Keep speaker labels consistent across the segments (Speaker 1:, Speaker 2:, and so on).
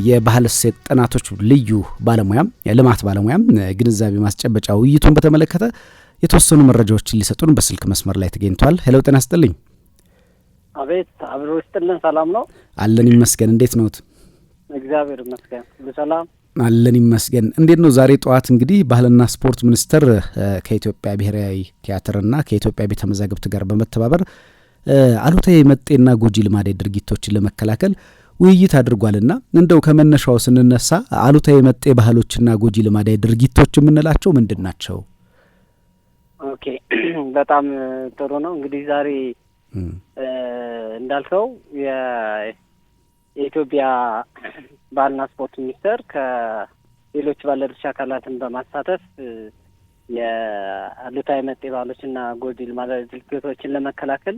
Speaker 1: የባህል እሴት ጥናቶች ልዩ ባለሙያም የልማት ባለሙያም ግንዛቤ ማስጨበጫ ውይይቱን በተመለከተ የተወሰኑ መረጃዎችን ሊሰጡን በስልክ መስመር ላይ ተገኝቷል። ሄሎ ጤና ይስጥልኝ።
Speaker 2: አቤት አብሮ ይስጥልን። ሰላም ነው?
Speaker 1: አለን ይመስገን። እንዴት ነዎት?
Speaker 2: እግዚአብሔር ይመስገን በሰላም
Speaker 1: አለን ይመስገን። እንዴት ነው ዛሬ ጠዋት እንግዲህ ባህልና ስፖርት ሚኒስቴር ከኢትዮጵያ ብሔራዊ ቲያትርና ከኢትዮጵያ ቤተ መዛግብት ጋር በመተባበር አሉታዊ መጤና ጎጂ ልማዳዊ ድርጊቶችን ለመከላከል ውይይት አድርጓልና እንደው ከመነሻው ስንነሳ አሉታዊ መጤ ባህሎችና ጎጂ ልማዳዊ ድርጊቶች የምንላቸው ምንድን ናቸው?
Speaker 2: ኦኬ በጣም ጥሩ ነው። እንግዲህ ዛሬ እንዳልከው የኢትዮጵያ ባህልና ስፖርት ሚኒስቴር ከሌሎች ባለድርሻ አካላትን በማሳተፍ የአሉታዊ መጤ ባህሎችና ጎጂ ልማዳዊ ድርጊቶችን ለመከላከል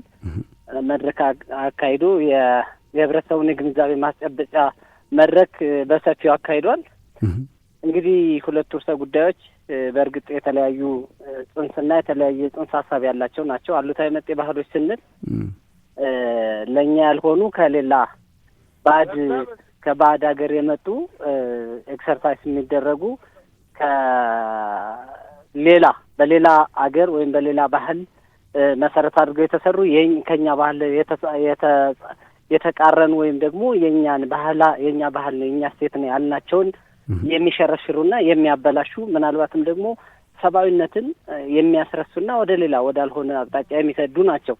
Speaker 2: መድረክ አካሂዶ የህብረተሰቡን የግንዛቤ ማስጨበጫ መድረክ በሰፊው አካሂዷል። እንግዲህ ሁለቱ ርዕሰ ጉዳዮች በእርግጥ የተለያዩ ጽንስና የተለያየ ጽንሰ ሀሳብ ያላቸው ናቸው። አሉታዊ መጤ ባህሎች ስንል ለእኛ ያልሆኑ ከሌላ ከባዕድ ሀገር የመጡ ኤክሰርሳይዝ የሚደረጉ በሌላ ሀገር ወይም በሌላ ባህል መሰረት አድርገው የተሰሩ ከኛ ባህል የተቃረኑ ወይም ደግሞ የኛ ባህል የኛ ሴት ነው ያልናቸውን የሚሸረሽሩና የሚያበላሹ ምናልባትም ደግሞ ሰብአዊነትን የሚያስረሱና ወዳልሆነ አቅጣጫ የሚሰዱ ናቸው።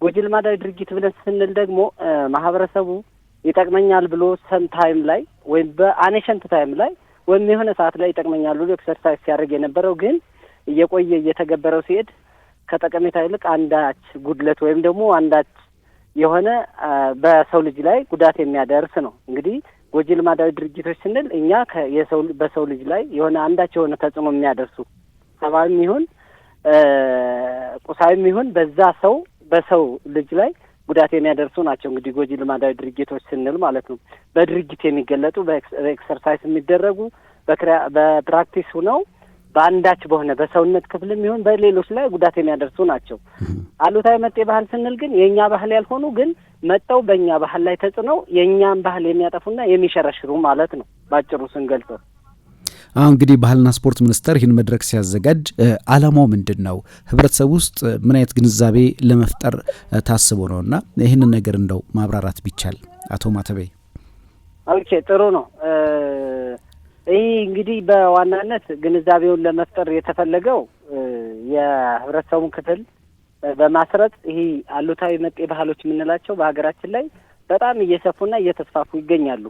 Speaker 2: ጎጂ ልማዳዊ ድርጊት ብለን ስንል ደግሞ ማህበረሰቡ ይጠቅመኛል ብሎ ሰም ታይም ላይ ወይም በአኔሸንት ታይም ላይ ወይም የሆነ ሰዓት ላይ ይጠቅመኛል ብሎ ኤክሰርሳይዝ ሲያደርግ የነበረው ግን እየቆየ እየተገበረው ሲሄድ ከጠቀሜታ ይልቅ አንዳች ጉድለት ወይም ደግሞ አንዳች የሆነ በሰው ልጅ ላይ ጉዳት የሚያደርስ ነው። እንግዲህ ጎጂ ልማዳዊ ድርጊቶች ስንል እኛ በሰው ልጅ ላይ የሆነ አንዳች የሆነ ተጽዕኖ የሚያደርሱ ሰብአዊም ይሁን ቁሳዊም ይሁን በሰው ልጅ ላይ ጉዳት የሚያደርሱ ናቸው። እንግዲህ ጎጂ ልማዳዊ ድርጊቶች ስንል ማለት ነው በድርጊት የሚገለጡ በኤክሰርሳይዝ የሚደረጉ በፕራክቲስ ሆነው በአንዳች በሆነ በሰውነት ክፍልም ይሁን በሌሎች ላይ ጉዳት የሚያደርሱ ናቸው። አሉታዊ መጤ ባህል ስንል ግን የኛ ባህል ያልሆኑ ግን መጠው በእኛ ባህል ላይ ተጽዕኖ የኛን ባህል የሚያጠፉና የሚሸረሽሩ ማለት ነው ባጭሩ ስንገልጸው።
Speaker 1: እንግዲህ ባህልና ስፖርት ሚኒስቴር ይህን መድረክ ሲያዘጋጅ ዓላማው ምንድን ነው? ህብረተሰብ ውስጥ ምን አይነት ግንዛቤ ለመፍጠር ታስቦ ነውና ይህንን ነገር እንደው ማብራራት ቢቻል አቶ ማተቤ።
Speaker 2: ኦኬ ጥሩ ነው። ይህ እንግዲህ በዋናነት ግንዛቤውን ለመፍጠር የተፈለገው የህብረተሰቡን ክፍል በማስረጽ ይሄ አሉታዊ መጤ ባህሎች የምንላቸው በሀገራችን ላይ በጣም እየሰፉና እየተስፋፉ ይገኛሉ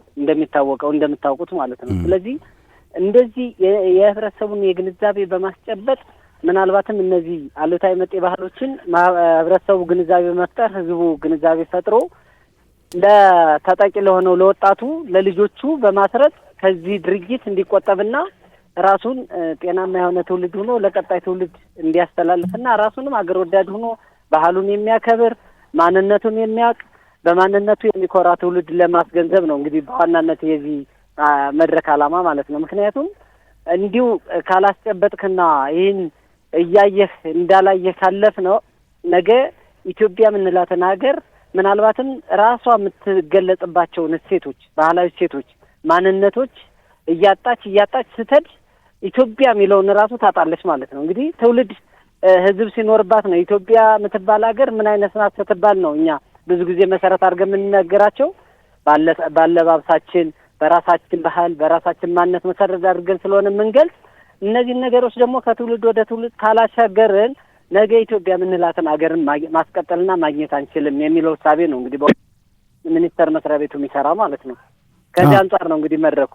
Speaker 2: እንደምታውቁት ማለት ነው። ስለዚህ እንደዚህ የህብረተሰቡን የግንዛቤ በማስጨበጥ ምናልባትም እነዚህ አሉታዊ መጤ ባህሎችን ህብረተሰቡ ግንዛቤ መፍጠር ህዝቡ ግንዛቤ ፈጥሮ ለተጠቂ ለሆነው ለወጣቱ ለልጆቹ በማስረጽ ከዚህ ድርጊት እንዲቆጠብና ራሱን ጤናማ የሆነ ትውልድ ሆኖ ለቀጣይ ትውልድ እንዲያስተላልፍና ራሱንም አገር ወዳድ ሆኖ ባህሉን የሚያከብር ማንነቱን የሚያውቅ በማንነቱ የሚኮራ ትውልድ ለማስገንዘብ ነው እንግዲህ በዋናነት የዚህ መድረክ ዓላማ ማለት ነው። ምክንያቱም እንዲሁ ካላስጨበጥክና ይህን እያየህ እንዳላየህ ካለፍ ነው ነገ ኢትዮጵያ የምንላትን ሀገር ምናልባትም ራሷ የምትገለጽባቸውን እሴቶች ባህላዊ እሴቶች ማንነቶች እያጣች ስትሄድ ኢትዮጵያ የሚለውን ራሱ ታጣለች ማለት ነው። እንግዲህ ትውልድ ህዝብ ሲኖርባት ነው ኢትዮጵያ የምትባል ሀገር ምን አይነት ናት ስትባል ነው እኛ ብዙ ጊዜ መሰረት አድርገን የምንነገራቸው ባለባበሳችን በራሳችን ባህል በራሳችን ማንነት መሰረት አድርገን ስለሆነ የምንገልጽ እነዚህን ነገሮች ደግሞ ከትውልድ ወደ ትውልድ ካላሻገርን ነገ ኢትዮጵያ የምንላትን ሀገርን ማስቀጠልና ማግኘት አንችልም የሚለው እሳቤ ነው እንግዲህ ሚኒስቴር መስሪያ ቤቱ የሚሰራ ማለት ነው። ከዚህ አንጻር ነው እንግዲህ መድረኩ።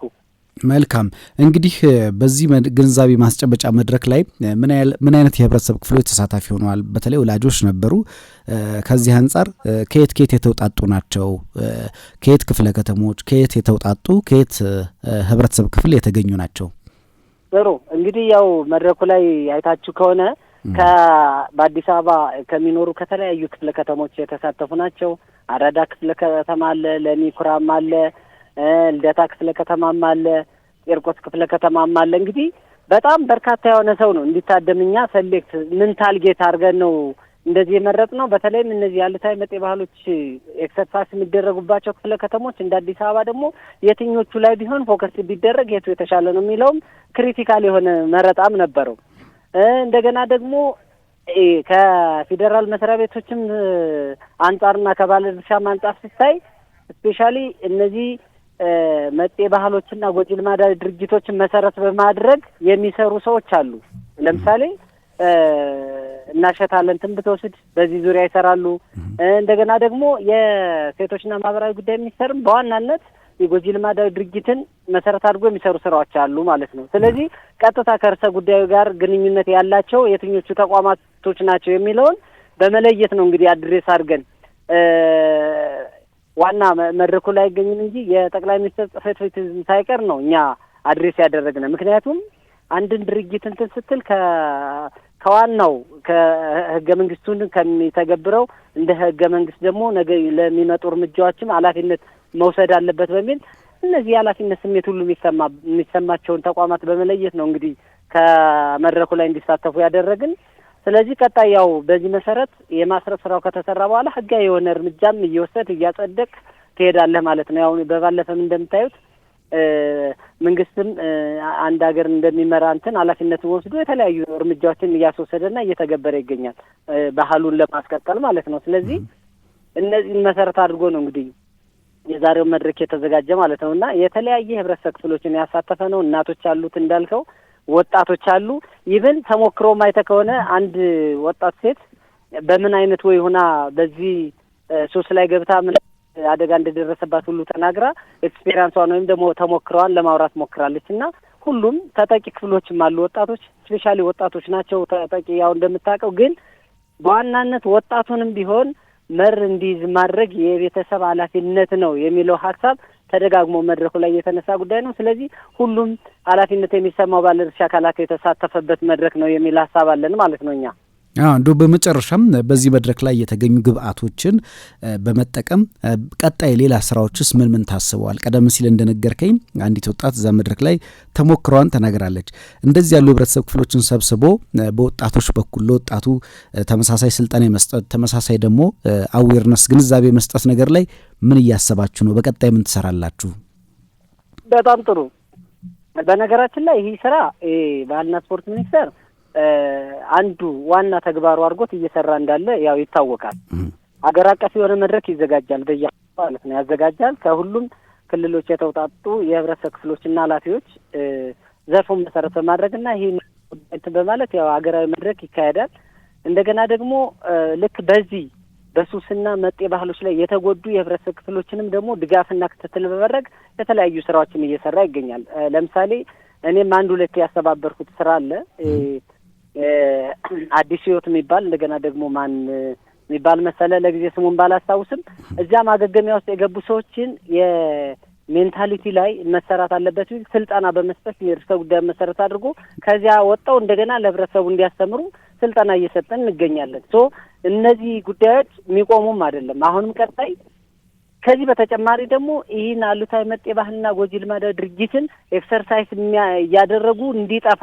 Speaker 1: መልካም እንግዲህ በዚህ ግንዛቤ ማስጨበጫ መድረክ ላይ ምን አይነት የህብረተሰብ ክፍሎች ተሳታፊ ሆነዋል? በተለይ ወላጆች ነበሩ። ከዚህ አንጻር ከየት የተውጣጡ ናቸው? ከየት ክፍለ ከተሞች የተውጣጡ ከየት ህብረተሰብ ክፍል የተገኙ ናቸው?
Speaker 2: ጥሩ እንግዲህ ያው መድረኩ ላይ አይታችሁ ከሆነ በአዲስ አበባ ከሚኖሩ ከተለያዩ ክፍለ ከተሞች የተሳተፉ ናቸው። አራዳ ክፍለ ከተማ አለ፣ ለሚኩራም አለ፣ ልደታ ክፍለ ከተማም አለ፣ ቄርቆስ ክፍለ ከተማም አለ። እንግዲህ በጣም በርካታ የሆነ ሰው ነው እንዲታደምኛ ሰሌክት ምን ታርጌት አድርገን ነው እንደዚህ የመረጥነው በተለይም እነዚህ ያሉታዊ መጤ ባህሎች ኤክሰርሳይዝ የሚደረጉባቸው ክፍለ ከተሞች እንደ አዲስ አበባ ደግሞ የትኞቹ ላይ ቢሆን ፎከስ ቢደረግ የቱ የተሻለ ነው የሚለውም ክሪቲካል የሆነ መረጣም ነበረው። እንደገና ደግሞ ከፌዴራል መስሪያ ቤቶችም አንጻርና ከባለድርሻም አንጻር ሲታይ ስፔሻሊ እነዚህ መጤ ባህሎችና ጎጂ ልማዳዊ ድርጊቶችን መሰረት በማድረግ የሚሰሩ ሰዎች አሉ። ለምሳሌ እናሸታለን ብትወስድ በዚህ ዙሪያ ይሰራሉ። እንደገና ደግሞ የሴቶችና ማህበራዊ ጉዳይ ሚኒስቴርም በዋናነት የጎጂ ልማዳዊ ድርጊትን መሰረት አድርጎ የሚሰሩ ስራዎች አሉ ማለት ነው። ስለዚህ ቀጥታ ከርዕሰ ጉዳዩ ጋር ግንኙነት ያላቸው የትኞቹ ተቋማቶች ናቸው የሚለውን በመለየት ነው እንግዲህ አድሬስ አድርገን ዋና መድረኩ ላይ አይገኝም እንጂ የጠቅላይ ሚኒስትር ጽሕፈት ቤት ሳይቀር ነው እኛ አድሬስ ያደረግነው። ምክንያቱም አንድን ድርጊት እንትን ስትል ከዋናው ከህገ መንግስቱን ከሚተገብረው እንደ ህገ መንግስት ደግሞ ነገ ለሚመጡ እርምጃዎችም ኃላፊነት መውሰድ አለበት በሚል እነዚህ የኃላፊነት ስሜት ሁሉ የሚሰማቸውን ተቋማት በመለየት ነው እንግዲህ ከመድረኩ ላይ እንዲሳተፉ ያደረግን። ስለዚህ ቀጣይ ያው በዚህ መሰረት የማስረጽ ስራው ከተሰራ በኋላ ህጋዊ የሆነ እርምጃም እየወሰድ እያጸደቅ ትሄዳለህ ማለት ነው። ያው በባለፈም እንደምታዩት መንግስትም አንድ ሀገር እንደሚመራ እንትን ኃላፊነቱን ወስዶ የተለያዩ እርምጃዎችን እያስወሰደና እየተገበረ ይገኛል ባህሉን ለማስቀጠል ማለት ነው። ስለዚህ እነዚህን መሰረት አድርጎ ነው እንግዲህ የዛሬው መድረክ የተዘጋጀ ማለት ነውና የተለያየ ህብረተሰብ ክፍሎችን ያሳተፈ ነው። እናቶች አሉት እንዳልከው፣ ወጣቶች አሉ። ይብን ተሞክሮ ማይተ ከሆነ አንድ ወጣት ሴት በምን አይነት ወይ ሆና በዚህ ሱስ ላይ ገብታ ምን አደጋ እንደደረሰባት ሁሉ ተናግራ ኤክስፒሪያንሷን ወይም ደግሞ ተሞክሯን ለማውራት ሞክራለች። እና ሁሉም ተጠቂ ክፍሎችም አሉ። ወጣቶች ስፔሻሊ ወጣቶች ናቸው ተጠቂ። ያው እንደምታውቀው ግን በዋናነት ወጣቱንም ቢሆን መር እንዲይዝ ማድረግ የቤተሰብ ኃላፊነት ነው የሚለው ሀሳብ ተደጋግሞ መድረኩ ላይ የተነሳ ጉዳይ ነው። ስለዚህ ሁሉም ኃላፊነት የሚሰማው ባለድርሻ አካላት የተሳተፈበት መድረክ ነው የሚል ሀሳብ አለን ማለት ነው እኛ።
Speaker 1: እንደው በመጨረሻም በዚህ መድረክ ላይ የተገኙ ግብአቶችን በመጠቀም ቀጣይ ሌላ ስራዎችስ ምን ምን ታስበዋል? ቀደም ሲል እንደነገርከኝ አንዲት ወጣት እዛ መድረክ ላይ ተሞክሯን ተናግራለች። እንደዚህ ያሉ ህብረተሰብ ክፍሎችን ሰብስቦ በወጣቶች በኩል ለወጣቱ ተመሳሳይ ስልጠና መስጠት፣ ተመሳሳይ ደግሞ አዌርነስ ግንዛቤ መስጠት ነገር ላይ ምን እያሰባችሁ ነው? በቀጣይ ምን ትሰራላችሁ?
Speaker 2: በጣም ጥሩ። በነገራችን ላይ ይህ ስራ ባህልና ስፖርት ሚኒስቴር አንዱ ዋና ተግባሩ አድርጎት እየሰራ እንዳለ ያው ይታወቃል። አገር አቀፍ የሆነ መድረክ ይዘጋጃል ማለት ነው ያዘጋጃል። ከሁሉም ክልሎች የተውጣጡ የህብረተሰብ ክፍሎችና ኃላፊዎች ዘርፉን መሰረት በማድረግና ይሄን በማለት ያው አገራዊ መድረክ ይካሄዳል። እንደገና ደግሞ ልክ በዚህ በሱስና መጤ ባህሎች ላይ የተጎዱ የህብረተሰብ ክፍሎችንም ደግሞ ድጋፍና ክትትል በማድረግ የተለያዩ ስራዎችን እየሰራ ይገኛል። ለምሳሌ እኔም አንድ ሁለት ያስተባበርኩት ስራ አለ። አዲስ ህይወት የሚባል እንደገና ደግሞ ማን የሚባል መሰለ ለጊዜ ስሙን ባላስታውስም እዚያ ማገገሚያ ውስጥ የገቡ ሰዎችን የሜንታሊቲ ላይ መሰራት አለበት ስልጠና በመስጠት የርዕሰ ጉዳይ መሰረት አድርጎ ከዚያ ወጣው እንደገና ለህብረተሰቡ እንዲያስተምሩ ስልጠና እየሰጠን እንገኛለን። እነዚህ ጉዳዮች የሚቆሙም አይደለም። አሁንም ቀጣይ ከዚህ በተጨማሪ ደግሞ ይህን አሉታዊ መጤ ባህልና ጎጂ ልማዳዊ ድርጊትን ኤክሰርሳይዝ እያደረጉ እንዲጠፋ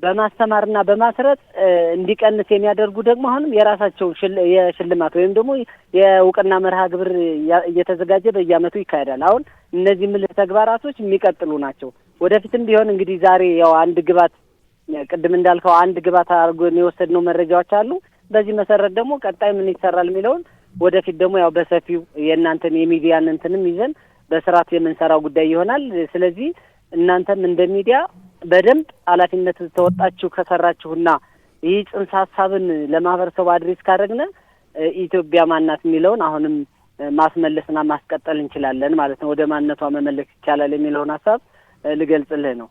Speaker 2: በማስተማርና በማስረጽ እንዲቀንስ የሚያደርጉ ደግሞ አሁንም የራሳቸው የሽልማት ወይም ደግሞ የእውቅና መርሃ ግብር እየተዘጋጀ በየዓመቱ ይካሄዳል። አሁን እነዚህ ምልህ ተግባራቶች የሚቀጥሉ ናቸው። ወደፊትም ቢሆን እንግዲህ ዛሬ ያው አንድ ግባት ቅድም እንዳልከው አንድ ግባት አድርጎን የወሰድነው መረጃዎች አሉ። በዚህ መሰረት ደግሞ ቀጣይ ምን ይሰራል የሚለውን ወደፊት ደግሞ ያው በሰፊው የእናንተን የሚዲያን እንትንም ይዘን በስርዓት የምንሰራው ጉዳይ ይሆናል። ስለዚህ እናንተም እንደ ሚዲያ በደንብ ኃላፊነት ተወጣችሁ ከሰራችሁና ይህ ጽንሰ ሀሳብን ለማህበረሰቡ አድሬስ ካደረግነ ኢትዮጵያ ማናት የሚለውን አሁንም ማስመለስና ማስቀጠል እንችላለን ማለት ነው። ወደ ማንነቷ መመለስ ይቻላል የሚለውን ሀሳብ ልገልጽልህ ነው።